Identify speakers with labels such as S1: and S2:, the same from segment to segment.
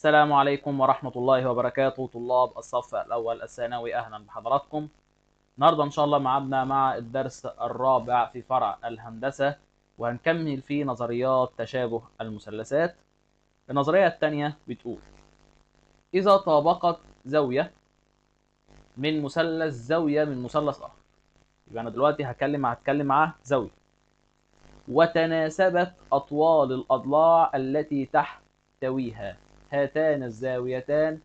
S1: السلام عليكم ورحمة الله وبركاته، طلاب الصف الأول الثانوي، أهلا بحضراتكم. النهاردة إن شاء الله معادنا مع الدرس الرابع في فرع الهندسة، وهنكمل في نظريات تشابه المثلثات. النظرية الثانية بتقول: إذا طابقت زاوية من مثلث زاوية من مثلث آخر، يبقى أنا دلوقتي هتكلم مع زاوية، وتناسبت أطوال الأضلاع التي تحتويها هاتان الزاويتان،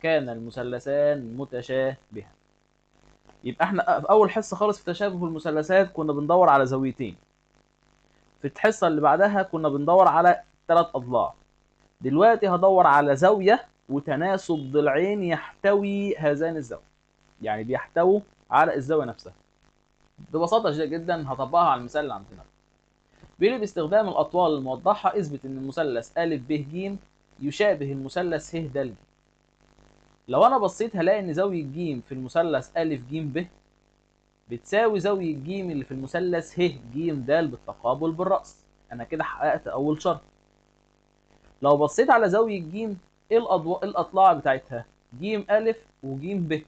S1: كان المثلثان متشابهان. يبقى احنا في اول حصه خالص في تشابه المثلثات كنا بندور على زاويتين، في الحصه اللي بعدها كنا بندور على 3 اضلاع، دلوقتي هدور على زاويه وتناسب ضلعين يحتوي هذان الزاويه، يعني بيحتووا على الزاويه نفسها. ببساطه شديده جدا هطبقها على المثال اللي عندنا. بيقول لي: باستخدام الاطوال الموضحه اثبت ان المثلث ا ب ج يشابه المثلث ه د ج. لو انا بصيت هلاقي ان زاويه ج في المثلث ا ج ب بتساوي زاويه ج اللي في المثلث ه ج د بالتقابل بالراس. انا كده حققت اول شرط. لو بصيت على زاويه ج، ايه الاضلاع بتاعتها؟ ج ا وج ب،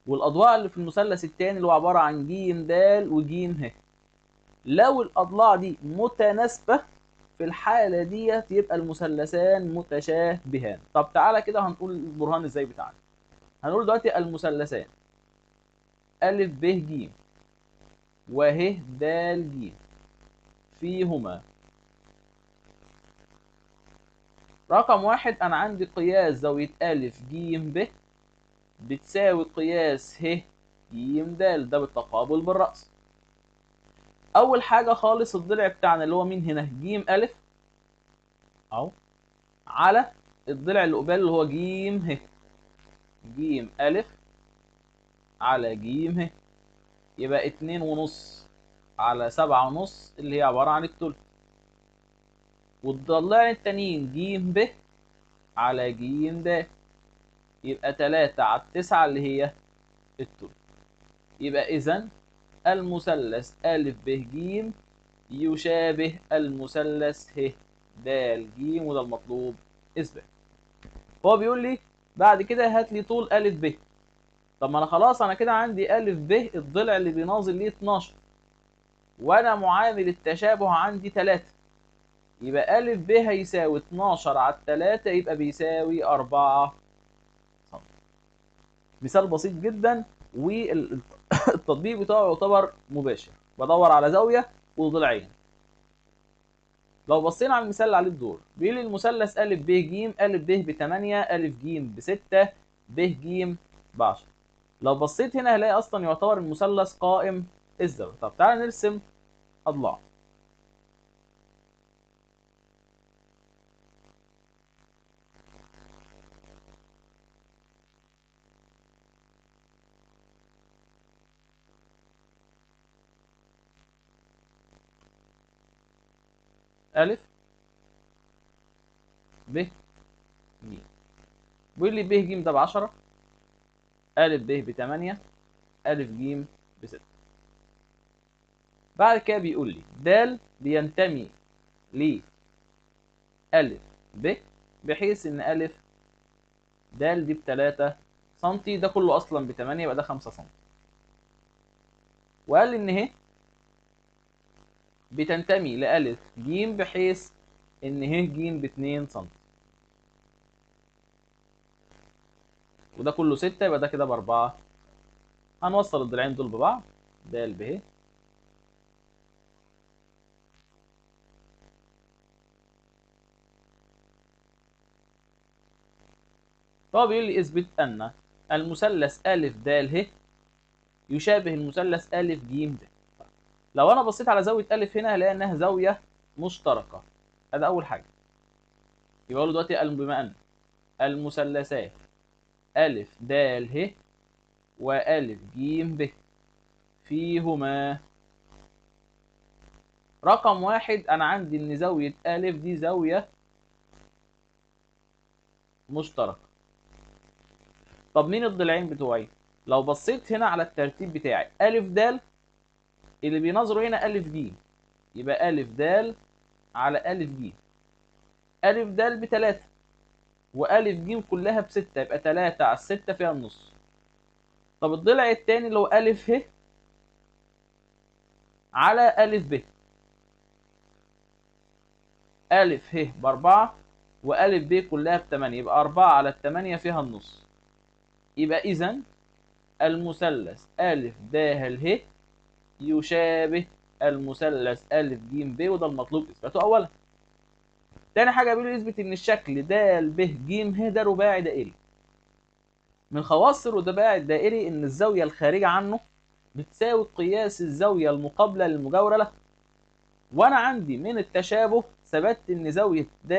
S1: والاضلاع اللي في المثلث الثاني اللي هو عباره عن ج د وج ه. لو الاضلاع دي متناسبه في الحاله ديت يبقى المثلثان متشابهان. طب تعالى كده هنقول البرهان ازاي بتاعنا. هنقول دلوقتي المثلثان ا ب ج وه د ج فيهما رقم واحد، أنا عندي قياس زاوية أ ج ب بتساوي قياس ه ج د، ده بالتقابل بالرأس. أول حاجة خالص الضلع بتاعنا اللي هو مين هنا؟ ج أ أهو، على الضلع اللي قباله اللي هو ج ه، ج أ على ج ه، يبقى 2.5 على 7.5 اللي هي عبارة عن التلت. والضلعين التانيين ج ب على ج د، يبقى 3 على 9 اللي هي التلت. يبقى إذا المثلث أ ب ج يشابه المثلث ه د ج، وده المطلوب إثبات. هو بيقول لي بعد كده هات لي طول أ ب. طب ما أنا خلاص أنا كده عندي أ ب الضلع اللي بيناظر ليه 12، وأنا معامل التشابه عندي 3، يبقى أ ب هيساوي 12 على 3 يبقى بيساوي 4 سم. مثال بسيط جدا، والتطبيق بتاعه يعتبر مباشر. بدور على زاويه وضلعين. لو بصينا على المثال اللي عليه الدور، بيقول لي المثلث ا ب ج، ا ب ب 8، ا ج ب 6، ب ج ب 10. لو بصيت هنا هلاقي اصلا يعتبر المثلث قائم الزاويه. طب تعالى نرسم اضلاع. ا ب ج، بيقول لي ب ج ده ب 10، ا ب ب 8، ا ج ب 6. بعد كده بيقول لي د بينتمي ل أ ب، بحيث إن أ د دي ب 3 سم، ده كله أصلا ب 8 يبقى ده 5 سم. وقال لي إن ه بتنتمي لأ ج، بحيث إن ه ج ب 2 سم، وده كله 6 يبقى ده كده ب 4. هنوصل الضلعين دول ببعض، د ب ه. فهو بيقول لي اثبت أن المثلث أ د ه يشابه المثلث أ ج د. لو أنا بصيت على زاوية أ هنا هلاقي إنها زاوية مشتركة. هذا أول حاجة. يبقى أقول له دلوقتي بما أن المثلثات أ د ه وأ ج ب فيهما رقم واحد، أنا عندي إن زاوية أ دي زاوية مشتركة. طب مين الضلعين بتوعي؟ لو بصيت هنا على الترتيب بتاعي أ د اللي بينظروا هنا أ ج، يبقى أ د على أ ج. أ د ب3، وألف ج كلها ب6 يبقى 3 على 6 فيها النص. طب الضلع التاني اللي هو ألف ه على ألف ب، ألف ه ب4 وألف ب كلها ب8 يبقى 4 على ال8 فيها النص. يبقى إذا المثلث ألف د ه يشابه المثلث ألف ج ب، وده المطلوب إثباته أولا. تاني حاجة بيقول يثبت إن الشكل د ب ج ه ده رباعي دائري. من خواص الرباعي الدائري إن الزاوية الخارجة عنه بتساوي قياس الزاوية المقابلة للمجاورة له. وأنا عندي من التشابه ثبت إن زاوية د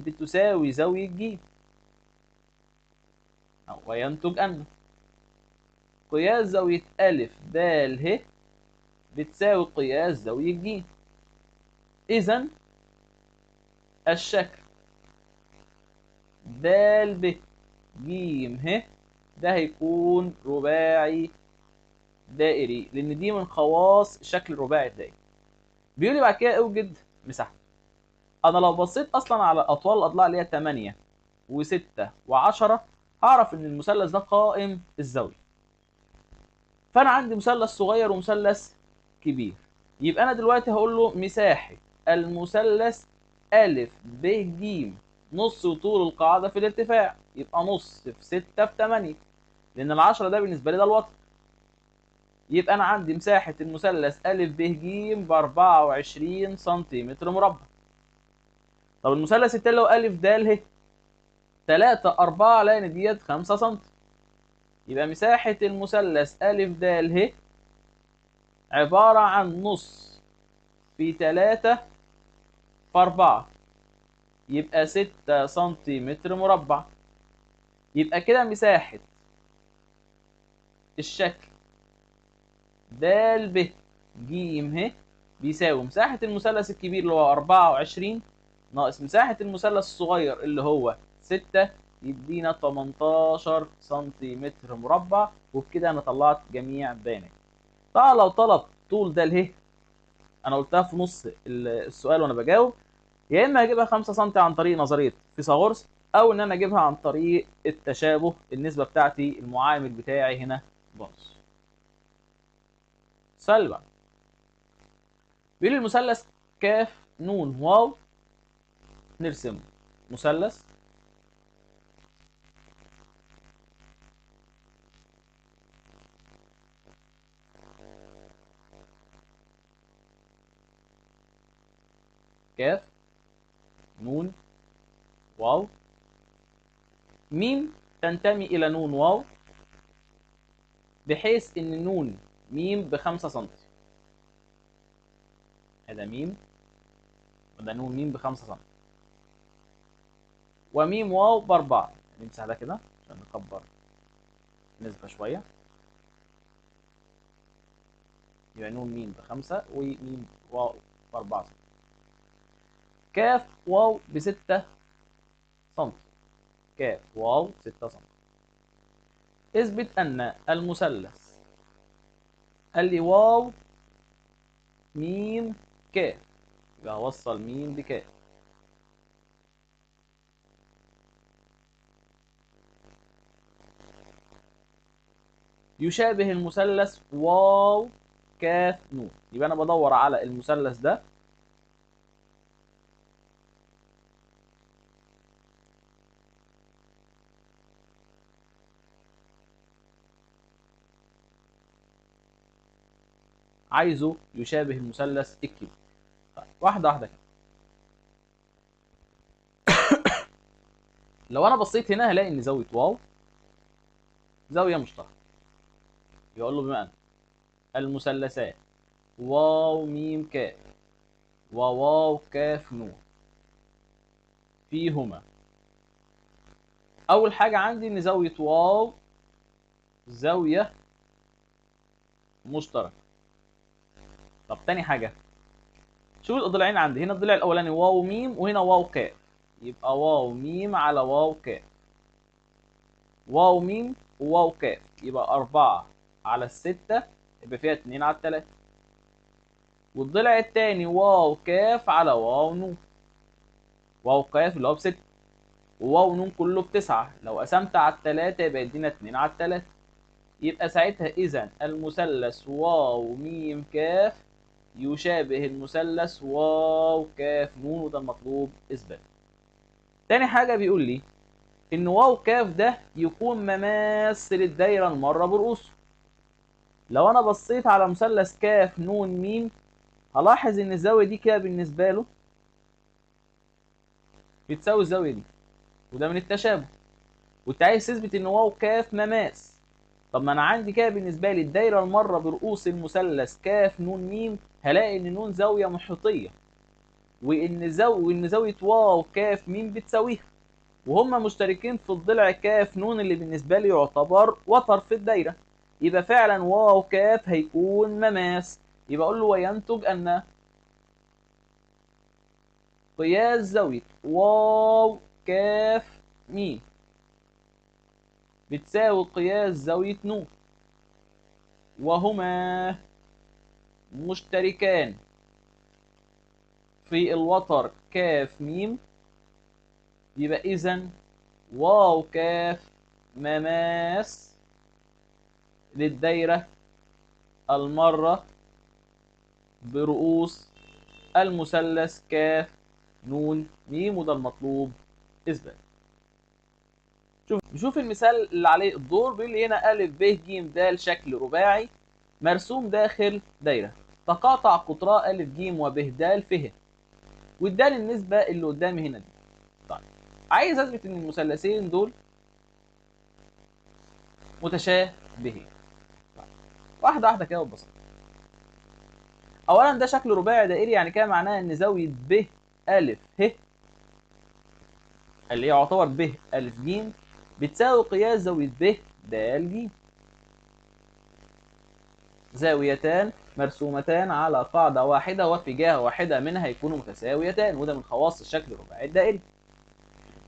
S1: بتساوي زاوية ج، وينتج أن قياس زاوية أ د ه بتساوي قياس زاوية ج. إذا الشكل د ب ج ه ده هيكون رباعي دائري، لأن دي من خواص الشكل الرباعي الدائري. بيقول لي بعد كده اوجد مساحته. أنا لو بصيت أصلا على أطوال الأضلاع اللي هي 8 و6 و10 هعرف إن المثلث ده قائم الزاوية. فأنا عندي مثلث صغير ومثلث كبير، يبقى أنا دلوقتي هقول له مساحة المثلث أ ب ج نص طول القاعدة في الارتفاع، يبقى نص في 6 في 8، لأن ال10 ده بالنسبة لي ده الوتر. يبقى أنا عندي مساحة المثلث أ ب ج ب 24 سنتيمتر مربع. طب المثلث التاني اللي هو أ د ه 3 4 لأن ديت 5 سم. يبقى مساحة المثلث أ د ه عبارة عن نص في 3 في 4 يبقى 6 سنتيمتر مربع. يبقى كده مساحة الشكل د ب ج ه بيساوي مساحة المثلث الكبير اللي هو 24 ناقص مساحة المثلث الصغير اللي هو 6 يدينا 18 سنتيمتر مربع. وبكده أنا طلعت جميع بيانات. طبعا لو طلب طول د ه أنا قلتها في نص السؤال وأنا بجاوب، يا إما هجيبها 5 سم عن طريق نظرية فيثاغورس، أو إن أنا أجيبها عن طريق التشابه. النسبة بتاعتي المعامل بتاعي هنا باظ. سلبا بيقول المثلث ك ن واو نرسمه. مثلث ك ن واو ميم تنتمي إلى ن واو، بحيث إن ن ميم ب5 سم. هذا ميم وده ن ميم ب5 سم، وميم واو ب4. نمسح ده كده عشان نكبر نسبة شوية. يبقى ن ميم ب5 وميم واو ب4 سم. كاف واو ب6 سم. كاف واو 6 سم. اثبت أن المثلث قال لي واو ميم كاف، يبقى هوصل ميم بكاف. يشابه المثلث واو كاف ن. يبقى أنا بدور على المثلث ده عايزه يشابه المثلث الكبير. طيب واحدة واحدة كده. لو أنا بصيت هنا هلاقي إن زاوية واو زاوية مشتركة. يقول له بما أن المثلثات واو ميم كاف وواو كاف ن فيهما، أول حاجة عندي إن زاوية واو زاوية مشتركة. طب تاني حاجة، شوف الضلعين عندي هنا، الضلع الأولاني واو ميم وهنا واو كاف، يبقى واو ميم على واو كاف. واو ميم وواو كاف يبقى 4 على 6 يبقى فيها 2 على 3. والضلع التاني واو كاف على واو نون، واو كاف اللي هو ب6، وواو نون كله ب9، لو قسمت على 3 يبقى يدينا 2 على 3. يبقى ساعتها إذا المثلث واو م ك يشابه المثلث واو ك ن، وده المطلوب إثباته. تاني حاجة بيقول لي إن واو ك ده يكون مماس للدايرة المرة برؤوسه. لو أنا بصيت على مثلث ك ن م هلاحظ إن الزاوية دي كده بالنسبة له بتساوي الزاوية دي، وده من التشابه. وأنت عايز تثبت إن واو ك مماس. طب ما انا عندي كده بالنسبه لي الدايره المره برؤوس المثلث ك ن م، هلاقي ان ن زاويه محيطيه، وان زاويه واو ك م بتساويها، وهم مشتركين في الضلع ك ن اللي بالنسبه لي يعتبر وتر في الدايره. يبقى فعلا واو ك هيكون مماس. يبقى اقول له وينتج ان قياس زاويه واو ك م بتساوي قياس زاويه ن، وهما مشتركان في الوتر ك م. يبقى إذا واو ك مماس للدايرة المرة برؤوس المثلث ك ن م، وده المطلوب إثبات. نشوف المثال اللي عليه الدور. بيقول لي هنا أ ب ج د شكل رباعي مرسوم داخل دايرة تقاطع قطرها أ ج وب د فه، واداني النسبة اللي قدامي هنا دي. طيب عايز اثبت ان المثلثين دول متشابهين. واحده واحده كده وببساطه. اولا ده شكل رباعي دائري، يعني كده معناه ان زاويه ب ا ه اللي هي يعتبر ب ا ج بتساوي قياس زاويه ب د ج. زاويتان مرسومتان على قاعده واحده وفي جهه واحده منها يكونوا متساويتان، وده من خواص الشكل الرباعي الدائري.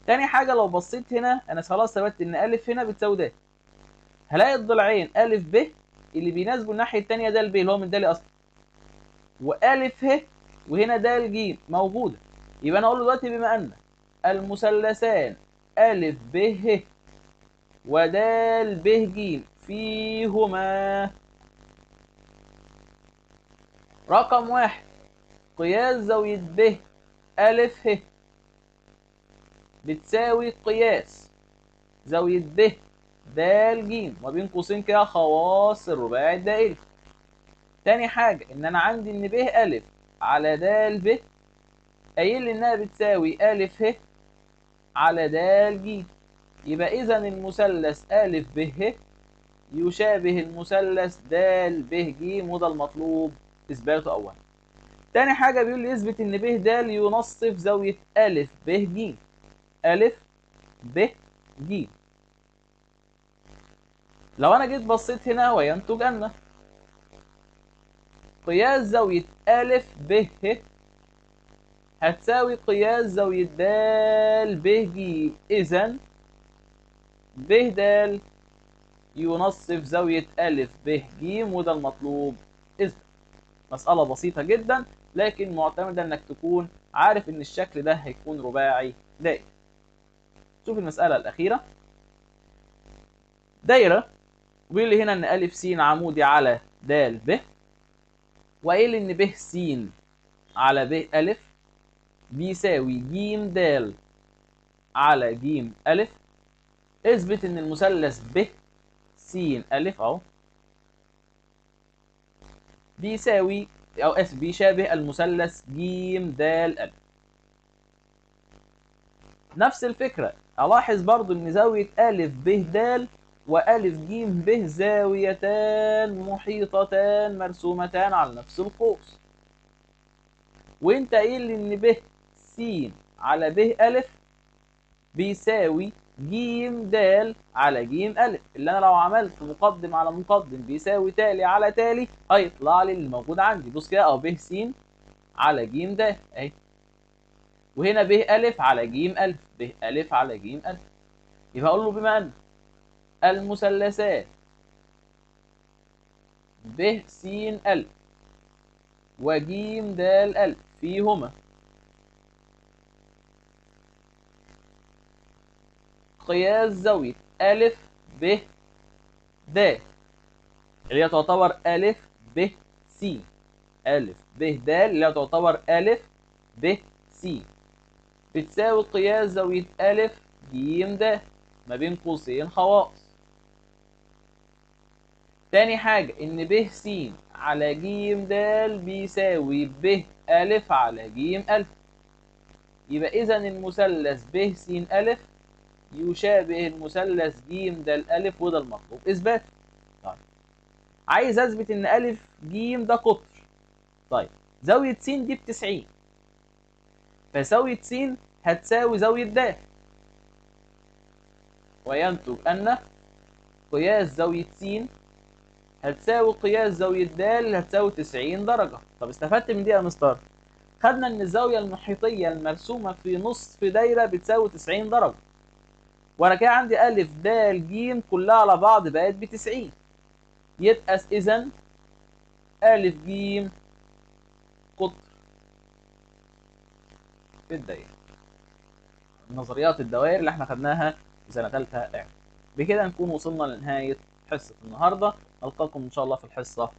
S1: تاني حاجه لو بصيت هنا انا خلاص ثبت ان ا هنا بتساوي د، هلاقي الضلعين ا ب اللي بيناسبوا الناحيه الثانيه د ب اللي هو من د اصلا، والف ه وهنا د ج موجوده. يبقى انا اقول له دلوقتي بما ان المثلثان ا ب ه ود ب ج فيهما رقم واحد قياس زاويه ب ا ه بتساوي قياس زاويه ب د ج، وبين قوسين كده خواص الرباعي الدائري. تاني حاجه ان انا عندي ان ب ا على د ب قايل لي انها بتساوي ا ه على د ج. يبقى اذا المثلث ا ب ه يشابه المثلث د ب ج، وده المطلوب اثباته اولا. تاني حاجه بيقول لي اثبت ان ب د ينصف زاويه ا ب ج. ا ب ج لو انا جيت بصيت هنا وينتج ان قياس زاويه ا ب ه هتساوي قياس زاوية د ب ج. إذا ب د ينصف زاوية أ ب ج، وده المطلوب إذا. مسألة بسيطة جدا، لكن معتمدة إنك تكون عارف إن الشكل ده هيكون رباعي دائري. شوف المسألة الأخيرة. دايرة بيقول لي هنا إن أ س عمودي على د ب، وقايل لي إن ب س على ب أ بيساوي ج د على ج أ. اثبت ان المثلث ب س أ اهو بيساوي او اسف بيشابه المثلث ج د أ. نفس الفكره الاحظ برضو ان زاويه أ ب د وأ ج ب زاويتان محيطتان مرسومتان على نفس القوس. وانت قايل لي ان ب س على ب أ بيساوي ج د على ج أ، اللي انا لو عملت مقدم على مقدم بيساوي تالي على تالي هيطلع لي اللي موجود عندي. بص كده اهو ب س على ج د اهي، وهنا ب أ على ج أ، ب أ على ج أ. يبقى اقول له بما ان المثلثات ب س أ وج د أ فيهما قياس زاوية أ ب د، اللي هي تعتبر أ ب س. أ ب د اللي هي تعتبر أ ب س بتساوي قياس زاوية أ ج د ما بين قوسين خواص. تاني حاجة إن ب س على ج د بيساوي ب أ على ج أ. يبقى إذا المثلث ب س أ يشابه المثلث ج د أ، وده المطلوب إثباته. طيب عايز أثبت إن أ ج ده قطر. طيب زاوية س دي ب90، فزاوية س هتساوي زاوية د، وينتج أن قياس زاوية س هتساوي قياس زاوية د اللي هتساوي 90 درجة. طب استفدت من دي يا مستر؟ خدنا إن الزاوية المحيطية المرسومة في نصف دايرة بتساوي 90 درجة، وأنا كده عندي أ د ج كلها على بعض بقت ب90. يبقى إذا أ ج قطر في الدايرة. نظريات الدوائر اللي احنا خدناها في سنة ثالثة إعدادي. بكده نكون وصلنا لنهاية حصة النهاردة. ألقاكم إن شاء الله في الحصة